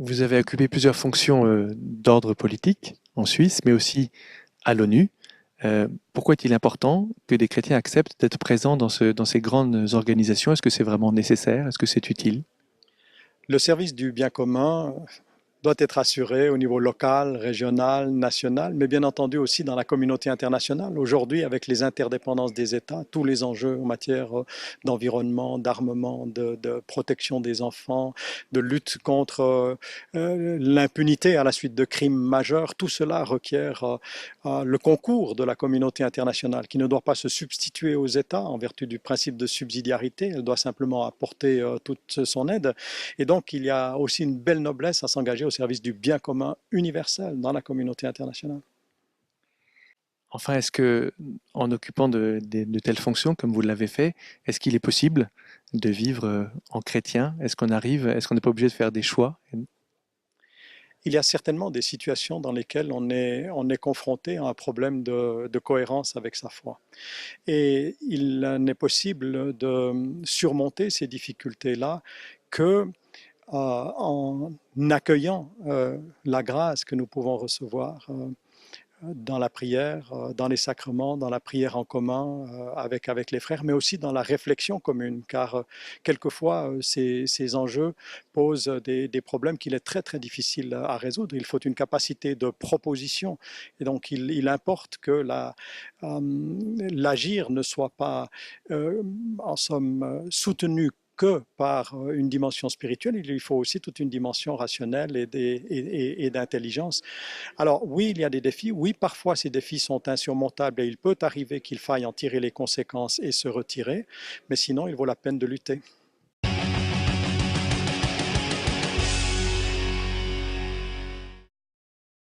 Vous avez occupé plusieurs fonctions d'ordre politique en Suisse, mais aussi à l'ONU. Pourquoi est-il important que des chrétiens acceptent d'être présents dans ces grandes organisations? Est-ce que c'est vraiment nécessaire? Est-ce que c'est utile? Le service du bien commun doit être assuré au niveau local, régional, national, mais bien entendu aussi dans la communauté internationale. Aujourd'hui, avec les interdépendances des États, tous les enjeux en matière d'environnement, d'armement, de protection des enfants, de lutte contre l'impunité à la suite de crimes majeurs, tout cela requiert le concours de la communauté internationale qui ne doit pas se substituer aux États en vertu du principe de subsidiarité, elle doit simplement apporter toute son aide. Et donc, il y a aussi une belle noblesse à s'engager au service du bien commun universel dans la communauté internationale. Enfin, est-ce que, en occupant de telles fonctions comme vous l'avez fait, est-ce qu'il est possible de vivre en chrétien? Est-ce qu'on n'est pas obligé de faire des choix? Il y a certainement des situations dans lesquelles on est confronté à un problème de cohérence avec sa foi. Et il n'est possible de surmonter ces difficultés-là que en accueillant la grâce que nous pouvons recevoir dans la prière, dans les sacrements, dans la prière en commun avec les frères, mais aussi dans la réflexion commune, car quelquefois ces enjeux posent des problèmes qu'il est très très difficile à résoudre. Il faut une capacité de proposition, et donc il importe que l'agir ne soit pas en somme soutenu que par une dimension spirituelle, il lui faut aussi toute une dimension rationnelle et d'intelligence. Alors oui, il y a des défis. Oui, parfois ces défis sont insurmontables et il peut arriver qu'il faille en tirer les conséquences et se retirer, mais sinon, il vaut la peine de lutter.